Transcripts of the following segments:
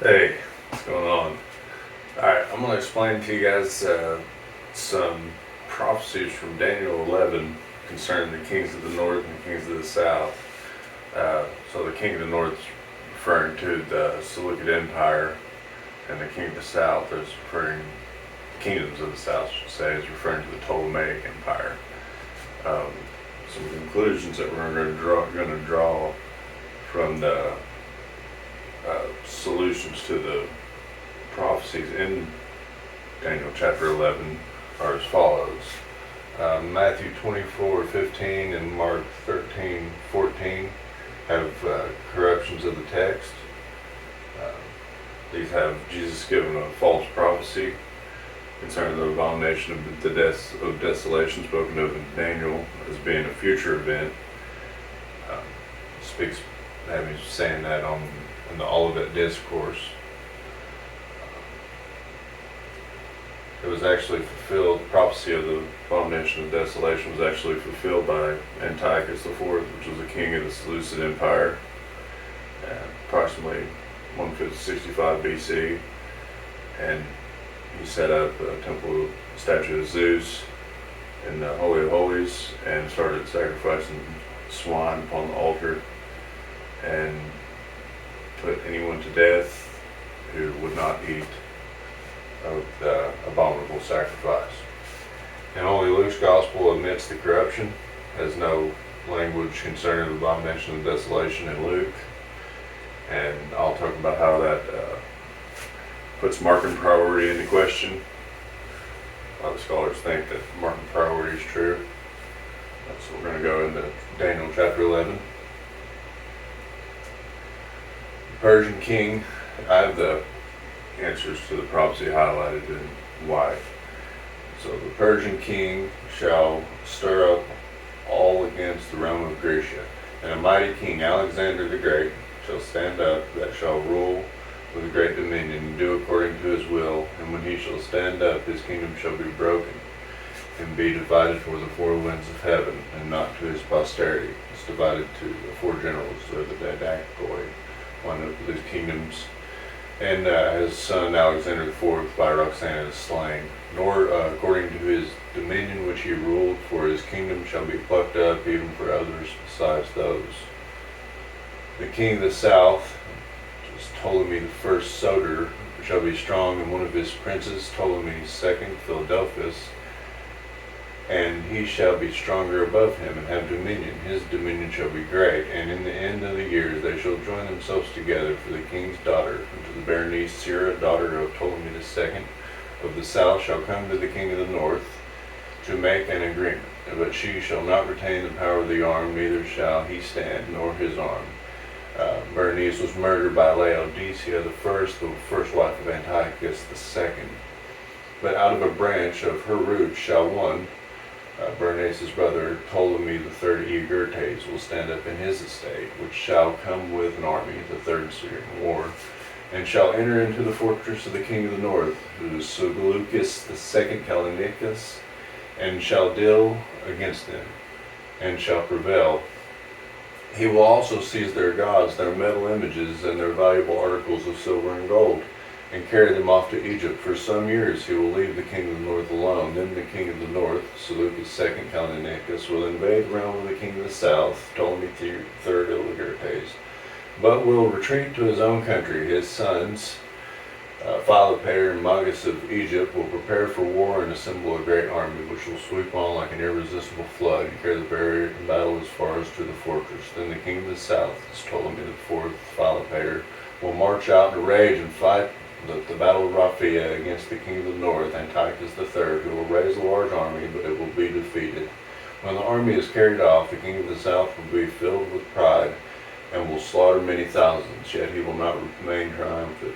Hey, what's going on? Alright, I'm going to explain to you guys some prophecies from Daniel 11 concerning the kings of the north and the kings of the south. So the king of the north is referring to the Seleucid Empire, and the king of the south is referring, kingdoms of the south, I should say, is referring to the Ptolemaic Empire. Some conclusions that we're going to draw from the solutions to the prophecies in Daniel chapter 11 are as follows. Matthew 24:15 and Mark 13:14 have corruptions of the text. These have Jesus given a false prophecy concerning the abomination of desolation spoken of in Daniel as being a future event. Speaks, having saying that in the Olivet Discourse. It was actually fulfilled. The prophecy of the abomination of desolation was actually fulfilled by Antiochus IV, which was the king of the Seleucid Empire, approximately 165 BC, and he set up a temple statue of Zeus in the Holy of Holies and started sacrificing swine upon the altar and put anyone to death who would not eat of the abominable sacrifice. And only Luke's gospel omits the corruption, has no language concerning the abomination of desolation in Luke, and I'll talk about how that puts Markan priority into question. A lot of scholars think that Markan priority is true. So we're going to go into Daniel chapter 11. Persian king, I have the answers to the prophecy highlighted in white. So the Persian king shall stir up all against the realm of Grecia, and a mighty king, Alexander the Great, shall stand up, that shall rule with a great dominion, and do according to his will. And when he shall stand up, his kingdom shall be broken, and be divided for the four winds of heaven, and not to his posterity. It's divided to the four generals, or the Didactoi, one of his kingdoms, and his son Alexander IV by Roxana is slain. Nor according to his dominion which he ruled, for his kingdom shall be plucked up, even for others besides those. The king of the south, which is Ptolemy the first Soter, shall be strong, and one of his princes, Ptolemy II Philadelphus, and he shall be stronger above him, and have dominion. His dominion shall be great, and in the end of the years they shall join themselves together for the king's daughter, unto the Berenice Sira, daughter of Ptolemy II of the south, shall come to the king of the north to make an agreement. But she shall not retain the power of the arm, neither shall he stand, nor his arm. Berenice was murdered by Laodicea the first wife of Antiochus II. But out of a branch of her roots shall one, Berenice's brother Ptolemy III Euergetes, will stand up in his estate, which shall come with an army, the third Syrian war, and shall enter into the fortress of the king of the north, who is Seleucus II Callinicus, and shall deal against them, and shall prevail. He will also seize their gods, their metal images, and their valuable articles of silver and gold, and carry them off to Egypt. For some years he will leave the king of the north alone. Then the king of the north, Seleucus II Callinicus, will invade the realm of the king of the south, Ptolemy III Euergetes, but will retreat to his own country. His sons, Philopater and Magas of Egypt, will prepare for war and assemble a great army, which will sweep on like an irresistible flood, and carry the barrier in battle as far as to the fortress. Then the king of the south, Ptolemy IV Philopater, will march out in a rage and fight the battle of Raphia against the king of the north, Antiochus III, who will raise a large army, but it will be defeated. When the army is carried off, the king of the south will be filled with pride, and will slaughter many thousands, yet he will not remain triumphant.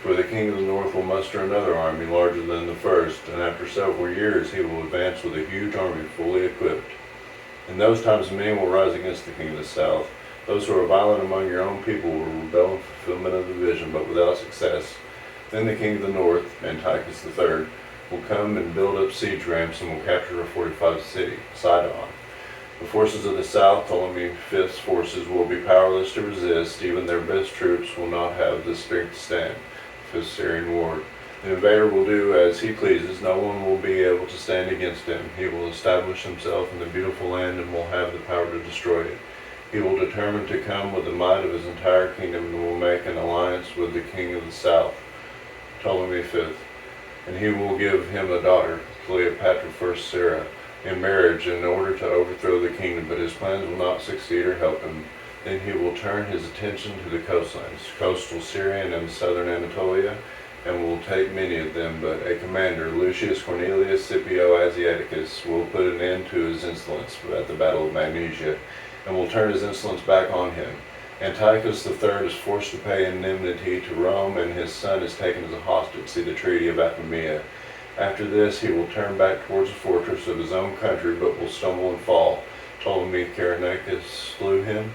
For the king of the north will muster another army larger than the first, and after several years he will advance with a huge army fully equipped. In those times many will rise against the king of the south. Those who are violent among your own people will rebel in fulfillment of the vision, but without success. Then the king of the north, Antiochus III, will come and build up siege ramps, and will capture a fortified city, Sidon. The forces of the south, Ptolemy V's forces, will be powerless to resist. Even their best troops will not have the strength to stand. Fifth Syrian war. The invader will do as he pleases. No one will be able to stand against him. He will establish himself in the beautiful land and will have the power to destroy it. He will determine to come with the might of his entire kingdom and will make an alliance with the king of the south, Ptolemy V, and he will give him a daughter, Cleopatra first Sarah, in marriage in order to overthrow the kingdom, but his plans will not succeed or help him. Then he will turn his attention to the coastlines, coastal Syrian and southern Anatolia, and will take many of them, but a commander, Lucius Cornelius Scipio Asiaticus, will put an end to his insolence at the Battle of Magnesia, and will turn his insolence back on him. Antiochus III is forced to pay indemnity to Rome, and his son is taken as a hostage. See the Treaty of Apamea. After this, he will turn back towards the fortress of his own country, but will stumble and fall. Ptolemy Carinacus slew him,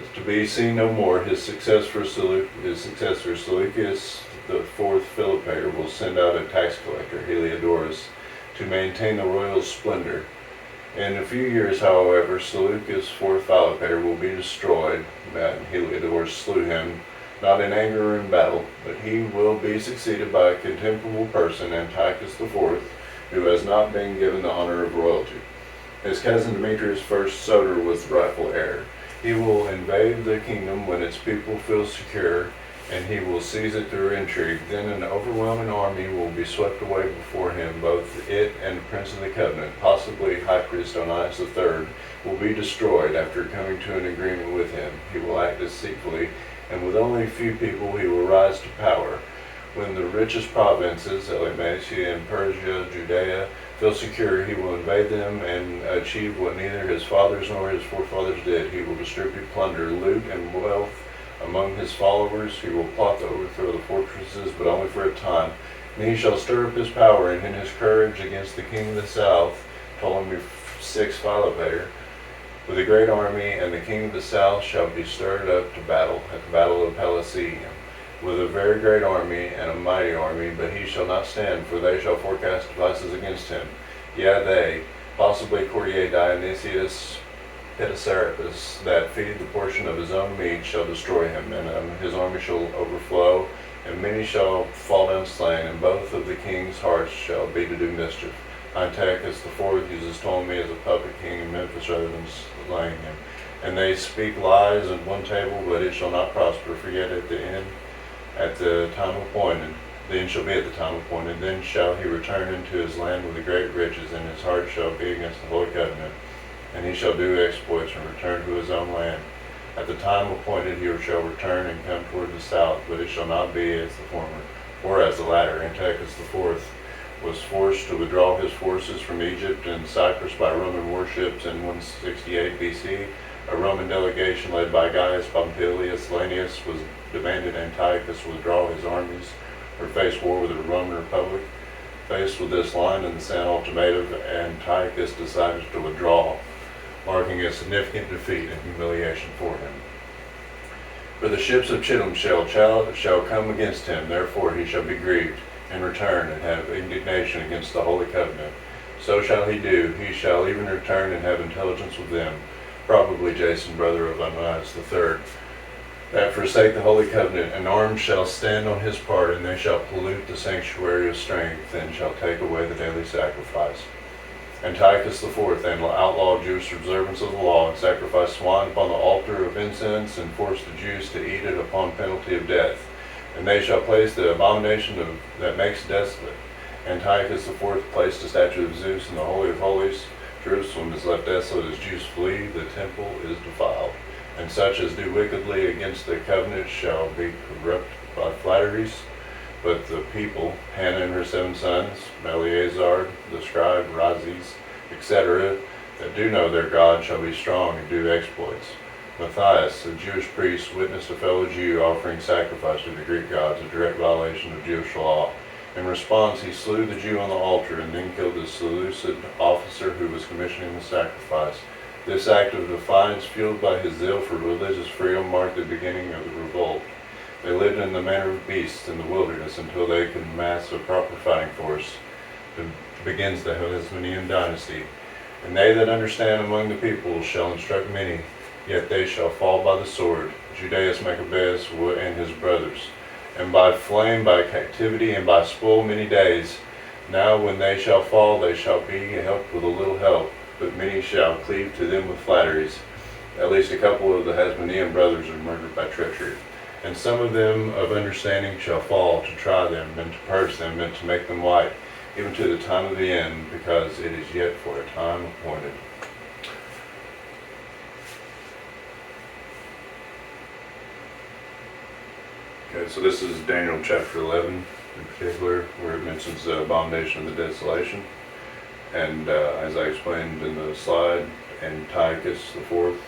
is to be seen no more. His successor Seleucus IV Philopator will send out a tax collector, Heliodorus, to maintain the royal splendor. In a few years, however, Seleucus IV Philopator will be destroyed, and Heliodorus slew him, not in anger or in battle, but he will be succeeded by a contemptible person, Antiochus IV, who has not been given the honor of royalty. His cousin Demetrius I Soter was the rightful heir. He will invade the kingdom when its people feel secure, and he will seize it through intrigue. Then an overwhelming army will be swept away before him, both it and the Prince of the Covenant, possibly High Priest Onias III, will be destroyed after coming to an agreement with him. He will act deceitfully, and with only a few people he will rise to power. When the richest provinces, Elymacia and Persia, Judea, feel secure, he will invade them and achieve what neither his fathers nor his forefathers did. He will distribute plunder, loot, and wealth among his followers. He will plot to overthrow the fortresses, but only for a time. And he shall stir up his power and in his courage against the king of the south, Ptolemy VI Philopator, with a great army, and the king of the south shall be stirred up to battle at the battle of Pelusium, with a very great army and a mighty army, but he shall not stand, for they shall forecast devices against him. Yea, they, possibly courtier Dionysius Pittaceratus, that feed the portion of his own meat, shall destroy him, and his army shall overflow, and many shall fall down slain, and both of the king's hearts shall be to do mischief. Antiochus IV uses Ptolemy as a puppet king in Memphis rather than slaying him. And they speak lies at one table, but it shall not prosper, for yet at the end, at the time appointed, the end shall be at the time appointed, then shall he return into his land with the great riches, and his heart shall be against the Holy Covenant, and he shall do exploits and return to his own land. At the time appointed he shall return and come toward the south, but it shall not be as the former, or as the latter. Antiochus IV was forced to withdraw his forces from Egypt and Cyprus by Roman warships in 168 BC. A Roman delegation led by Gaius Pompilius Lanius was demanded Antiochus withdraw his armies or face war with the Roman Republic. Faced with this line in the same ultimatum, Antiochus decided to withdraw, marking a significant defeat and humiliation for him. For the ships of Chittim shall come against him, therefore he shall be grieved, and return and have indignation against the Holy Covenant. So shall he do. He shall even return and have intelligence with them, probably Jason, brother of Onias III, that forsake the Holy Covenant, and arms shall stand on his part, and they shall pollute the sanctuary of strength, and shall take away the daily sacrifice. Antiochus IV then outlawed Jewish observance of the law, and sacrificed swine upon the altar of incense, and forced the Jews to eat it upon penalty of death. And they shall place the abomination that makes desolate. Antiochus IV placed a statue of Zeus in the Holy of Holies. Jerusalem is left desolate as Jews flee, the temple is defiled. And such as do wickedly against the covenant shall be corrupt by flatteries. But the people, Hannah and her 7 sons, Eleazar, the scribe, Razis, etc., that do know their God shall be strong and do exploits. Matthias, a Jewish priest, witnessed a fellow Jew offering sacrifice to the Greek gods, a direct violation of Jewish law. In response, he slew the Jew on the altar and then killed the Seleucid officer who was commissioning the sacrifice. This act of defiance, fueled by his zeal for religious freedom, marked the beginning of the revolt. They lived in the manner of beasts in the wilderness until they could amass a proper fighting force. Begins the Hasmonean dynasty. And they that understand among the people shall instruct many, yet they shall fall by the sword, Judaeus Maccabeus and his brothers, and by flame, by captivity, and by spoil many days. Now when they shall fall, they shall be helped with a little help, but many shall cleave to them with flatteries. At least a couple of the Hasmonean brothers are murdered by treachery. And some of them of understanding shall fall, to try them, and to purge them, and to make them white, even to the time of the end, because it is yet for a time appointed. Okay, so this is Daniel chapter 11 in particular, where it mentions the abomination of the desolation. And as I explained in the slide, Antiochus IV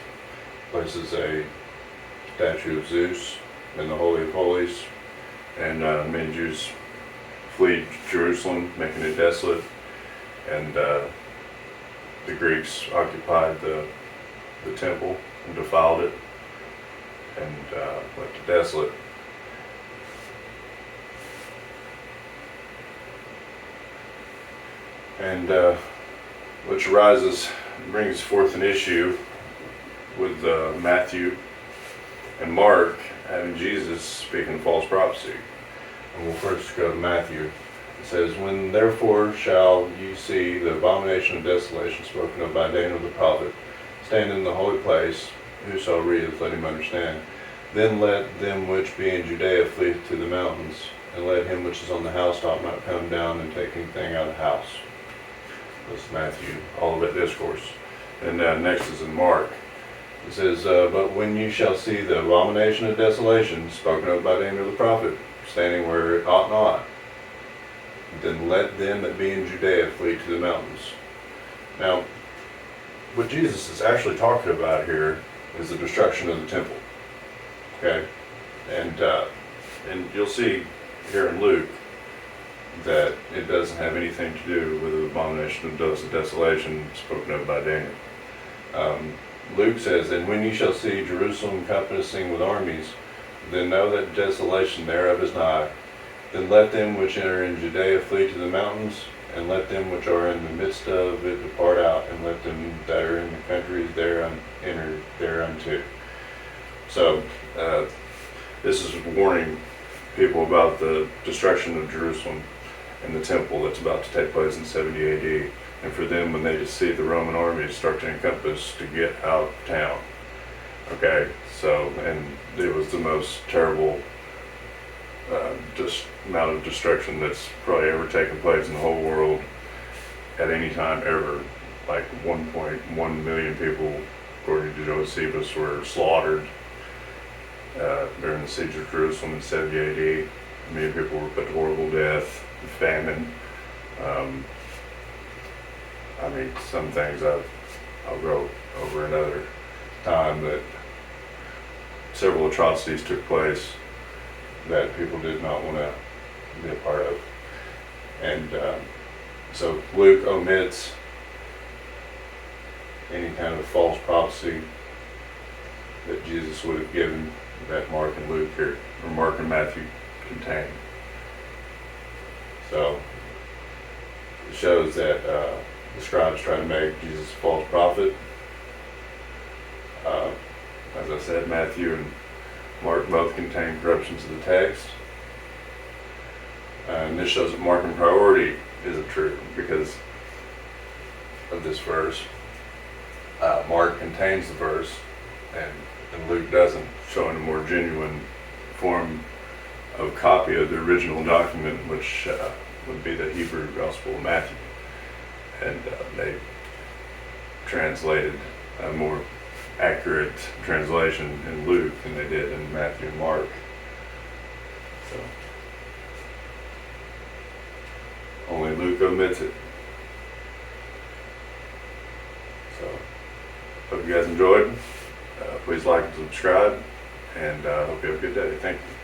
places a statue of Zeus in the Holy of Holies, and many Jews flee Jerusalem, making it desolate, and the Greeks occupied the temple and defiled it, and left it desolate. And which brings forth an issue with Matthew and Mark having Jesus speaking false prophecy. And we'll first go to Matthew. It says, "When therefore shall ye see the abomination of desolation spoken of by Daniel the prophet, stand in the holy place, whoso readeth, let him understand. Then let them which be in Judea flee to the mountains, and let him which is on the housetop not come down and take anything out of the house." That's Matthew, Olivet Discourse. And next is in Mark. It says, "But when you shall see the abomination of desolation spoken of by Daniel the prophet, standing where it ought not, then let them that be in Judea flee to the mountains." Now, what Jesus is actually talking about here is the destruction of the temple. Okay? And you'll see here in Luke that it doesn't have anything to do with the abomination of desolation spoken of by Daniel. Luke says, "And when ye shall see Jerusalem compassing with armies, then know that desolation thereof is nigh. Then let them which are in Judea flee to the mountains, and let them which are in the midst of it depart out, and let them that are in the countries enter thereunto." So this is warning people about the destruction of Jerusalem and the temple that's about to take place in 70 AD. And for them, when they just see the Roman armies start to encompass to get out of town. Okay, so, and it was the most terrible amount of destruction that's probably ever taken place in the whole world at any time ever. Like 1.1 million people, according to Josephus, were slaughtered during the siege of Jerusalem in 70 AD. Many people were put to horrible death, famine. I mean, some things I'll go over another time, that several atrocities took place that people did not want to be a part of. And so Luke omits any kind of false prophecy that Jesus would have given that Mark and Luke here, or Mark and Matthew contain. So it shows that the scribes try to make Jesus a false prophet. As I said, Matthew and Mark both contain corruptions of the text. And this shows that Markan priority isn't true because of this verse. Mark contains the verse, and Luke doesn't, showing a more genuine form of copy of the original document, which would be the Hebrew Gospel of Matthew. And they translated a more accurate translation in Luke than they did in Matthew and Mark. So only Luke omits it. So hope you guys enjoyed. Please like and subscribe, and hope you have a good day. Thank you.